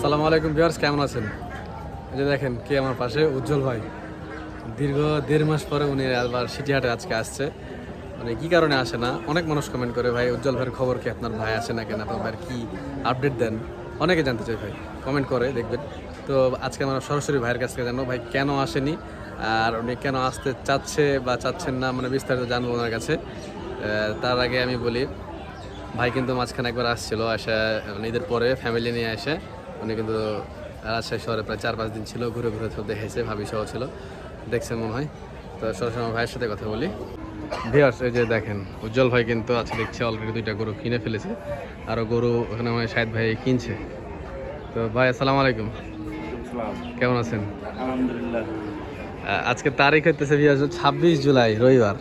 আসসালামু আলাইকুম ভিউয়ার্স, কেমন আছেন? এই যে দেখেন কে আমার পাশে, উজ্জ্বল ভাই। দীর্ঘ 1.5 মাস পরে উনি আবার সিটিহাটে আজকে আসছে। মানে কী কারণে আসে না, অনেক মানুষ কমেন্ট করে ভাই উজ্জ্বল ভাইয়ের খবর কি, আপনার ভাই আসে না কেন, আপনার ভাইয়ের কী আপডেট দেন, অনেকে জানতে চাই ভাই, কমেন্ট করে দেখবেন। তো আজকে আমরা সরাসরি ভাইয়ের কাছ থেকে জানবো ভাই কেন আসেনি, আর উনি কেন আসতে চাচ্ছে বা চাচ্ছেন না, মানে বিস্তারিত জানবো ওনার কাছে। তার আগে আমি বলি, ভাই কিন্তু মাঝখানে একবার আসছিল, আসা মানে ঈদের পরে ফ্যামিলি নিয়ে এসে উনি কিন্তু রাজশাহী শহরে প্রায় 4-5 দিন ছিল, ঘুরে ঘুরে সব দেখেছে, ভাবি সহ ছিল, দেখছেন মনে হয়। তো সরাসরি আমার ভাইয়ের সাথে কথা বলি। ভিউয়ার্স, এই যে দেখেন উজ্জ্বল ভাই কিন্তু আজকে দেখছি অলরেডি 2টা গরু কিনে ফেলেছে, আরও গরু ওখানে আমার শাহেদ ভাই কিনছে। তো ভাই আসসালামু আলাইকুম, কেমন আছেন? আলহামদুলিল্লাহ। আজকে তারিখ হইতেছে ভিউয়ার্স 26 জুলাই, রবিবার।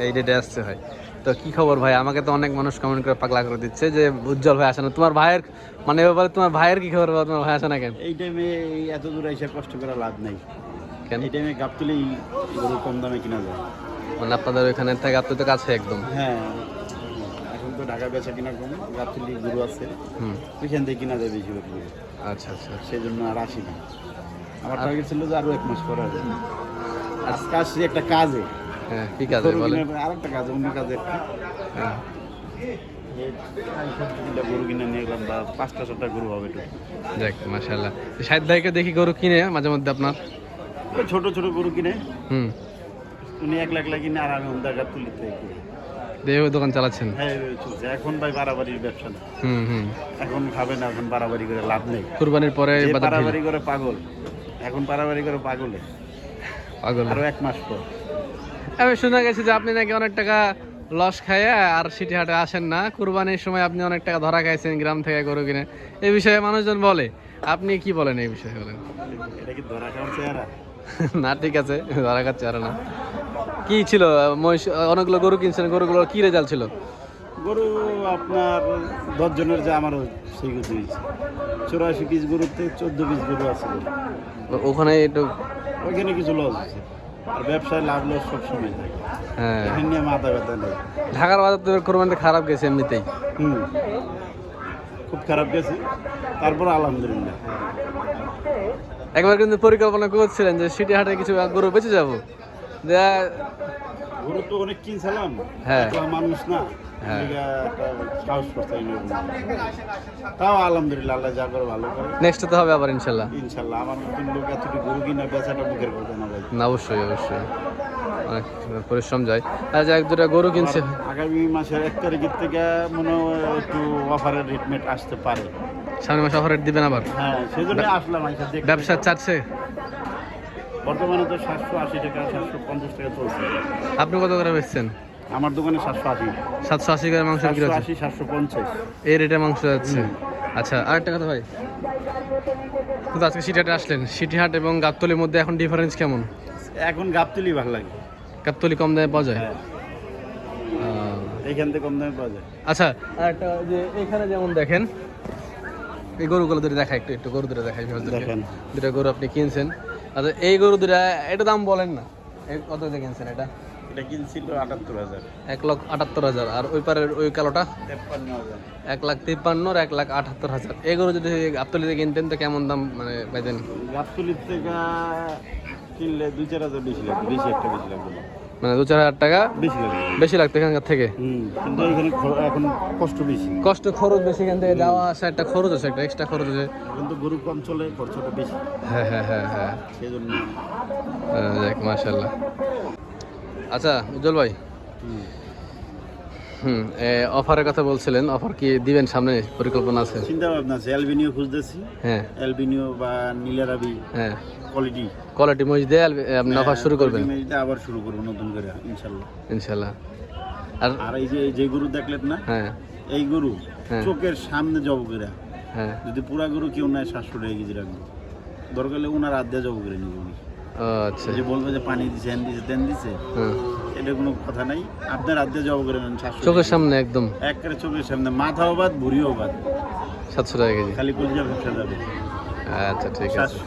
এই ডেটে আসছে ভাই। তো কি খবর ভাই? আমাকে তো অনেক মানুষ কমেন্ট করে পাগলা করে দিচ্ছে যে উজ্জ্বল ভাই আসে না, তোমার ভাইয়ের মানে এবারে তোমার ভাইয়ের কি খবর, তোমার ভাই আসে না কেন? এই টাইমে এত দূর এসে কষ্ট করে লাভ নেই। কেন? এই টাইমে গাবতলি গরু কম দামে কিনা যায়। মানে আপনাদের ওইখানে থেকে আপনি তো কাছে একদম। হ্যাঁ, এখন তো ঢাকা বেচা কিনা কম, গাবতলি গরু আছে, হুম, ওইখান থেকে কিনা যায় বেশি করে। আচ্ছা আচ্ছা। সেই জন্য আর আসি না। আমার টার্গেট ছিল যে আরো 1 মাস পরে আসবে। আজকে আসছি একটা কাজে। হ্যাঁ, কি কাজে বলেন? আর একটা কাজে, অন্য কাজে একটা হ্যাঁ, গরু কিনে নিয়ে গেলাম, বা 5টা-6টা গরু হবে একটু। দেখ মাশাআল্লাহ। শাহেদ ভাইকে দেখি গরু কিনে মাঝে মধ্যে আপনার। ওই ছোট ছোট গরু কিনে হুম, উনি 1 লাখ কিনে, আর আমি ওদের গাবতলিতে কিনে। দেহ দোকান চালাচ্ছেন। হ্যাঁ, চলছে। এখন ভাই বাড়াবাড়ির ব্যবসা না। হুম হুম। এখন খাবে না, এখন বাড়াবাড়ি করে লাভ নেই। কুরবানির পরে যে বাজার ঢিল। বাড়াবাড়ি করে পাগল, এখন বাড়াবাড়ি করে পাগলে। পাগল। আরো 1 মাস পর। আমি শুনে গেছি যে আপনি নাকি অনেক টাকা লস খাইয়া আর সিটিহাটে আসেন না, কুরবানির সময় আপনি অনেক টাকা ধরা খাইছেন গ্রাম থেকে গরু কিনে, এই বিষয়ে মানুষজন বলে, আপনি কি বলেন এই বিষয়ে বলেন? এটা কি ধরা খাওয়ার চেহারা? না ঠিক আছে, ধরা খাচ্ছে আর না। কি ছিল মহিষ, অনেকগুলো গরু কিনছেন, গরুগুলো কি রেজাল্ট ছিল? গরু আপনার 10 জনের, যে আমারও সেই গরু হয়েছে। 84 পিস গরুতে 14 পিস গরু আছে। ওখানে একটু। ওইখানে কিছু লস হচ্ছে, আর ব্যবসায় লাভ লস সবসময় থাকে। হ্যাঁ, এখানে নিয়ে মাথা ব্যথা নেই। ঢাকার বাজার তো কোরবানিতে খারাপ গেছে এমনিতেই। হুম, খুব খারাপ গেছে, তারপর আলহামদুলিল্লাহ। একবার কিন্তু পরিকল্পনা করছিলেন যে সিটি হাটে কিছু গরু বেঁচে যাবো, গরু তো অনেক কিনছিলাম, হ্যাঁ। একলা মানুষ না, হ্যাঁ। এদিকে একটা সাহস করতে হয় না। তাও আলহামদুলিল্লাহ, আল্লাহ যা করে ভালো করে। নেক্সট তো হবে আবার ইনশাল্লাহ। ইনশাল্লাহ আমার নতুন লোক এতটুকু গরু কিনা বেচাটা মুখের কথা না ভাই। না, অবশ্যই অবশ্যই, অনেক পরিশ্রম যায়। আর যে 1-2টা গরু কিনছে, আগামী মাসের 1 তারিখের থেকে মনে হয় একটু অফারের রেটমেট আসতে পারে। সামনে মাসে অফার দিবেন আবার? হ্যাঁ, সেই জন্য আসলাম। ব্যবসা চাচ্ছে বর্তমানে তো 780 টাকা 750 টাকা চলছে। আপনি কত করে বেচছেন? আমার দোকানে 780 780 করে মাংস বিক্রি হচ্ছে, 780 750 এই রেটে মাংস যাচ্ছে। আচ্ছা, আরেকটা কথা ভাই, কিন্তু আজকে সিটিহাটে আসলেন, সিটিহাট এবং গাবতলির মধ্যে এখন ডিফারেন্স কেমন? এখন গাবতলি ভালো লাগে। গাবতলি কম দামে পাওয়া যায়। হ্যাঁ, এইখান থেকে কম দামে পাওয়া যায়। আচ্ছা, আরেকটা যে এখানে যেমন দেখেন এই গরুগুলো দুটো দেখা, একটু একটু গরু দুটো দেখাই। দেখেন, 2টা গরু আপনি কিনছেন। আচ্ছা, এই গরু দুটা এটা দাম বলেন না, কত দিয়ে কিনছেন? এটা এটা কিনছিল 78,000। 1,78,000। আর ওই পারের ওই কালোটা 53,000। 1,53,000 আর 1,78,000। এই গরু যদি গাবতলিতে কিনতেন তো কেমন দাম মানে পাইতেন? গাবতলির থেকে কিনলে 2-4 হাজার বেশি লাগবে, বেশি লাগবে না। মানে 2-4 হাজার টাকা বেশি লাগবে, বেশি লাগতো এখানকার থেকে। কিন্তু এখানে এখন কষ্ট বেশি, কষ্ট খরচ বেশি, এখান থেকে যাওয়া আসা একটা খরচ আছে, একটা এক্সট্রা খরচ আছে। কিন্তু গরু কম চলে, খরচটা বেশি। হ্যাঁ হ্যাঁ হ্যাঁ হ্যাঁ, সেই জন্য। দেখ মাশাআল্লাহ। আচ্ছা উজ্জ্বল ভাই, অফারের কথা বলছিলেন, অফার কি দিবেন সামনে, পরিকল্পনা আছে? চিন্তা ভাবনা আছে, অ্যালবিনিও খুঁজতেছি। হ্যাঁ, অ্যালবিনিও বা নীলারাবি, হ্যাঁ, কোয়ালিটি মহিষ দিয়ে আপনি অফার শুরু করবেন? আবার শুরু করবো নতুন করে ইনশাল্লাহ। ইনশাল্লাহ। আর এই যে গরু দেখলেন না, হ্যাঁ, এই গরু হ্যাঁ। চোখের সামনে জব করে, হ্যাঁ, যদি পুরা গরু কেউ নেয় 700 টাকা কেজি রাখবো, দরকার হলে ওনার হাত দিয়ে জব করে নিব। আচ্ছা, যে বলবে যে পানি দিছে, হ্যান দিছে, তেন দিছে, হ্যাঁ, এটা কোনো কথা নাই। আপনার হাত দিয়ে জব করে নেন 700 চোখের সামনে একদম, একেবারে চোখের সামনে, মাথাও বাদ ভুড়িও বাদ, 700 টাকা কেজি। খালি কলিজা ব্যবসা যাবে। আচ্ছা ঠিক আছে।